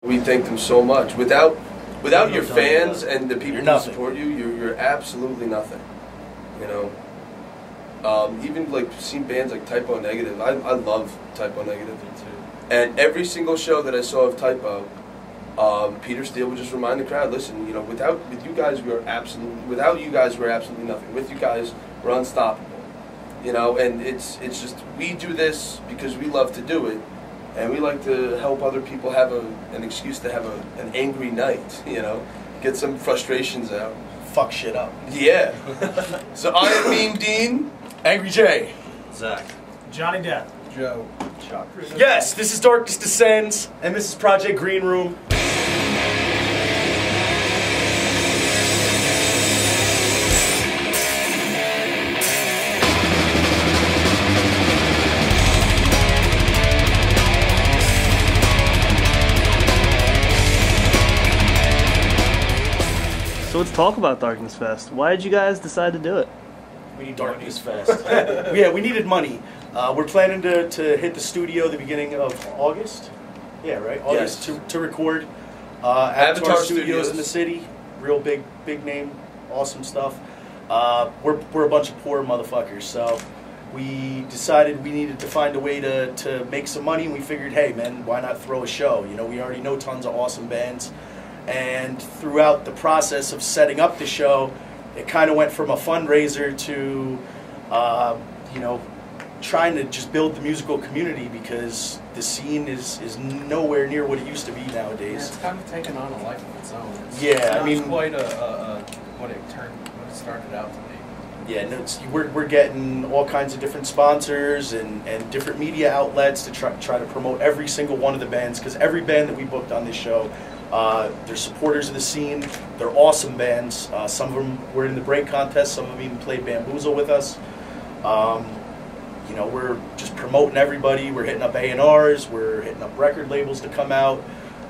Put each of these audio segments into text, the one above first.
We thank them so much. Without your fans and the people who support you, you're absolutely nothing. You know, even like seeing bands like Typo Negative. I love Typo Negative too. And every single show that I saw of Typo, Peter Steele would just remind the crowd, listen, you know, without you guys we're absolutely nothing. With you guys, we're unstoppable. You know, and it's just we do this because we love to do it. And we like to help other people have an excuse to have an angry night, you know, get some frustrations out. Fuck shit up. Yeah. So I am Mean Dean. Angry Jay. Zach. Johnny Depp. Joe. Chuck. Yes, this is Darkness Descends, and this is Project Greenroom. So let's talk about Darkness Fest. Why did you guys decide to do it? We need Darkness Fest. Yeah, we needed money. We're planning to hit the studio the beginning of August. Yeah, right? August, yes. to record. Avatar Studios in the city. Real big name. Awesome stuff. We're a bunch of poor motherfuckers, so we decided we needed to find a way to make some money, and we figured, hey man, why not throw a show? You know, we already know tons of awesome bands. And throughout the process of setting up the show, it kind of went from a fundraiser to, you know, trying to just build the musical community, because the scene is nowhere near what it used to be nowadays. Yeah, it's kind of taken on a life of its own. It's I mean, quite what it started out to be. Yeah, no, we're getting all kinds of different sponsors and different media outlets to try to promote every single one of the bands, because every band that we booked on this show, they're supporters of the scene. They're awesome bands. Some of them were in the break contest. Some of them even played Bamboozle with us. You know, we're just promoting everybody. We're hitting up A&Rs. We're hitting up record labels to come out,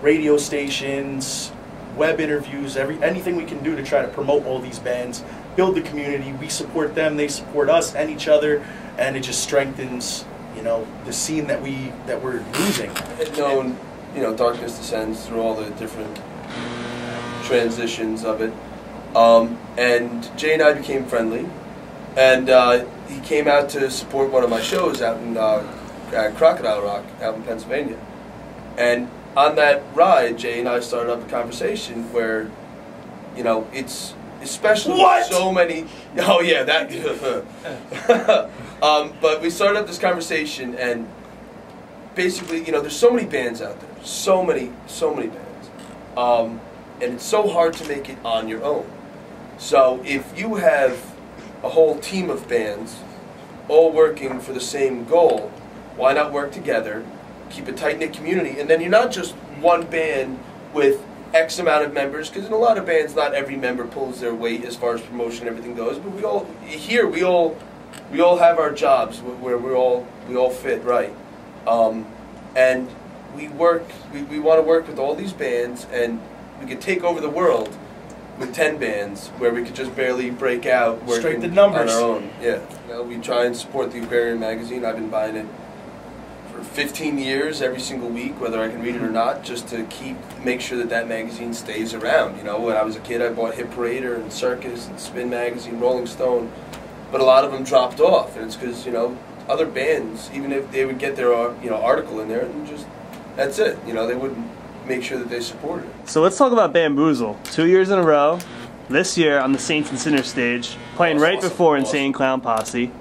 radio stations, web interviews, anything we can do to try to promote all these bands, build the community. We support them. They support us and each other, and it just strengthens, you know, the scene that we're losing. You know, Darkness Descends through all the different transitions of it. And Jay and I became friendly, and he came out to support one of my shows out in at Crocodile Rock out in Pennsylvania. And on that ride, Jay and I started up a conversation where, you know, it's especially so many. Oh yeah, that. But we started up this conversation, and basically, you know, there's so many bands out there, so many bands, and it's so hard to make it on your own. So if you have a whole team of bands all working for the same goal, why not work together, keep a tight-knit community, and then you're not just one band with X amount of members, because in a lot of bands, not every member pulls their weight as far as promotion and everything goes, but we all have our jobs where we all fit right. And we want to work with all these bands, and we could take over the world with 10 bands, where we could just barely break out working the numbers on our own. Yeah, you know, we try and support the Aquarium magazine. I've been buying it for 15 years, every single week, whether I can read it or not, just to make sure that magazine stays around. You know, when I was a kid, I bought Hit Parader and Circus and Spin magazine, Rolling Stone, but a lot of them dropped off, and it's because, you know, other bands, even if they would get their article in there, and just that's it. You know, they wouldn't make sure that they supported it. So let's talk about Bamboozle. 2 years in a row. This year on the Saints and Sinners stage, playing right before Insane Clown Posse.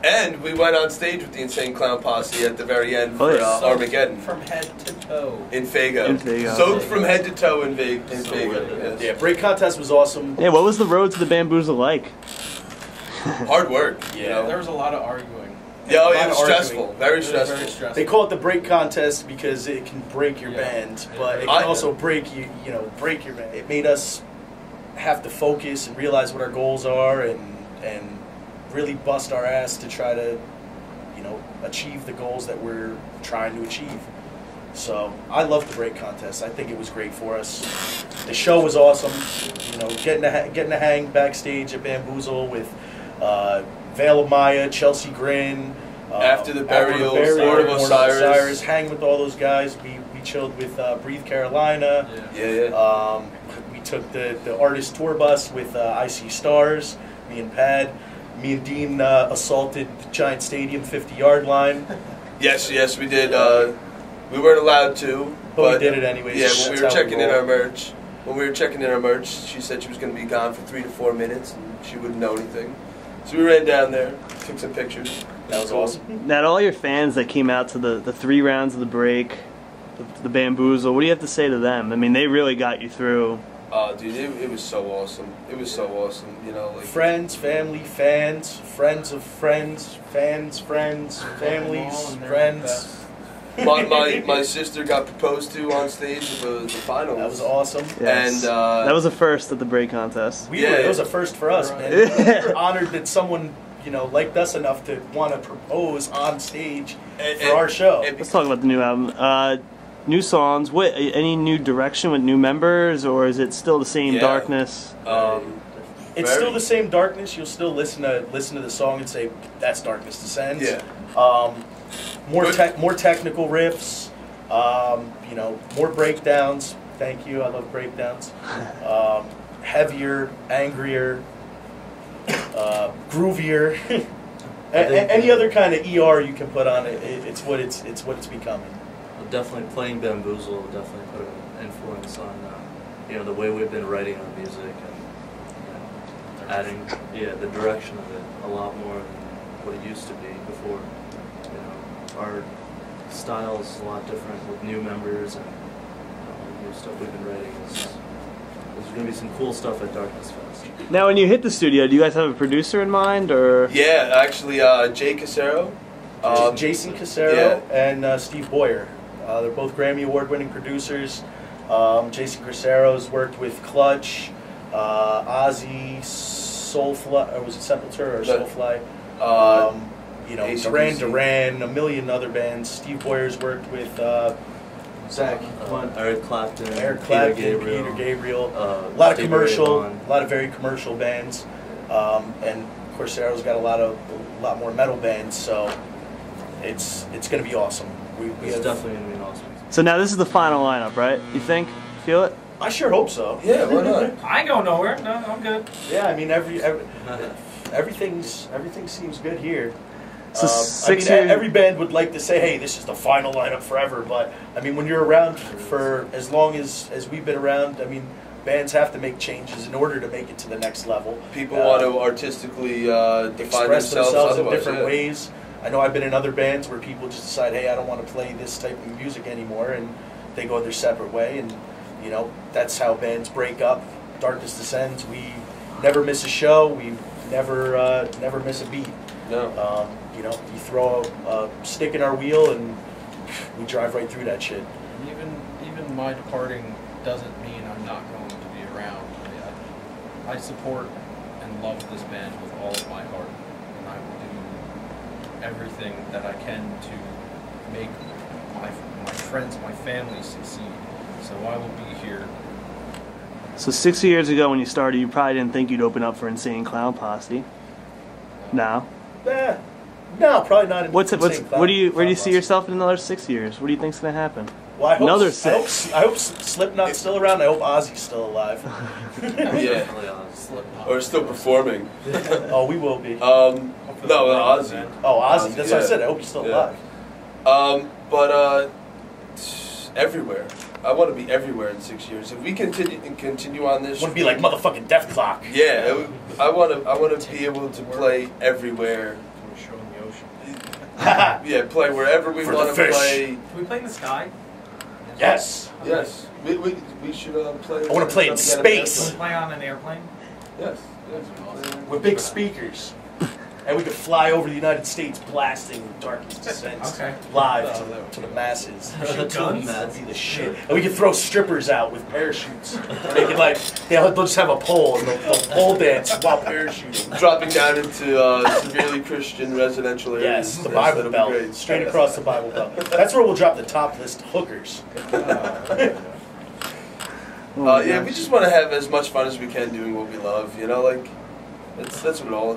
And we went on stage with the Insane Clown Posse at the very end for Armageddon. From head to toe. In Fago. Soaked from head to toe in Fago. Yes. Yeah, break contest was awesome. Yeah, what was the road to the Bamboozle like? Hard work. Yeah, you know? There was a lot of arguing. Yeah, it was stressful. Very stressful. They call it the break contest because it can break your band, but it can also break your band. It made us have to focus and realize what our goals are, and really bust our ass to try to, you know, achieve the goals that we're trying to achieve. So I love the break contest. I think it was great for us. The show was awesome. You know, getting to hang backstage at Bamboozle with Veil of Maya, Chelsea Grin, After the Burial, Lord of Osiris, hang with all those guys. We chilled with Breathe Carolina. Yeah. We took the artist tour bus with I See Stars, me and Pad. Me and Dean assaulted the Giant Stadium 50-yard line. Yes, we did. We weren't allowed to, but we did it anyways. Yeah, when we were checking in our merch, she said she was going to be gone for 3 to 4 minutes, and she wouldn't know anything. So we ran down there, took some pictures. That was awesome. Now, to all your fans that came out to the 3 rounds of the break, the Bamboozle, what do you have to say to them? I mean, they really got you through. Dude, it was so awesome. It was so awesome, you know. Like friends, family, fans, friends of friends, fans, friends, families, friends. My sister got proposed to on stage at the finals. That was awesome. Yes. And that was a first at the break contest. It was a first for us, man. We were honored that someone, you know, liked us enough to want to propose on stage for our show. Let's talk about the new album. New songs. What? Any new direction with new members, or is it still the same darkness? It's still the same darkness. You'll still listen to the song and say that's Darkness Descends. Yeah. More technical riffs. You know, more breakdowns. Thank you. I love breakdowns. Heavier, angrier, groovier. Any other kind of ER you can put on it. It's what it's becoming. Definitely playing Bamboozle definitely put an influence on you know, the way we've been writing our music, and you know, adding the direction of it a lot more than what it used to be before. You know, our style is a lot different with new members, and new stuff we've been writing. There's going to be some cool stuff at Darkness Fest. Now, when you hit the studio, do you guys have a producer in mind, or? Yeah, actually, Jay Casero. Jason Casero and Steve Boyer. They're both Grammy Award-winning producers. Jason Casero's worked with Clutch, Ozzy, Soulfly, or was it Sepultura or Soulfly? You know, Duran, a million other bands. Steve Boyer's worked with Zach, Eric Clapton, Peter Gabriel. A lot of commercial, a lot of very commercial bands, and Casero's got a lot more metal bands. So it's going to be awesome. It's definitely going to be an awesome. So now this is the final lineup, right? You think? Feel it? I sure hope so. Yeah, why not? I ain't going nowhere. No, I'm good. Yeah, I mean everything seems good here. So every band would like to say, "Hey, this is the final lineup forever." But I mean, when you're around for as long as we've been around, I mean, bands have to make changes in order to make it to the next level. People want to artistically define express themselves in different yeah. ways. I know I've been in other bands where people just decide, hey, I don't want to play this type of music anymore, and they go their separate way, and you know, that's how bands break up. Darkness Descends. We never miss a show. We never miss a beat. No. You know, you throw a stick in our wheel, and we drive right through that shit. Even my departing doesn't mean I'm not going to be around. I support and love this band with all of my heart, and I will do everything that I can to make my friends, my family succeed. So I will be here. So 6 years ago when you started, you probably didn't think you'd open up for Insane Clown Posse. No. No, probably not. Where do you see yourself in another 6 years? What do you think's gonna happen? Well, I hope, another 6. I hope Slipknot's still around. I hope Ozzy's still alive. Yeah. Or still performing. Oh, we will be. No, Ozzy. Oh, Ozzy. That's what I said. I hope he's still alive. But everywhere. I want to be everywhere in 6 years. If we continue on this, I want to be like motherfucking Death Clock. Yeah, I want to be able to play everywhere. We're showing the ocean. Yeah, play wherever we want to play. Can we play in the sky? Yes. Yes. We should play. I want to play in space. Play on an airplane? Yes. With big speakers. And we could fly over the United States blasting Darkness Descends live to the masses. That'd be the shit. And we could throw strippers out with parachutes. They could they'll just have a pole and they'll pole dance while parachuting. Dropping down into severely Christian residential areas. Yes, the Bible Belt. Straight across the Bible Belt. That's where we'll drop the top list hookers. Yeah, we just want to have as much fun as we can doing what we love. You know, like that's what all.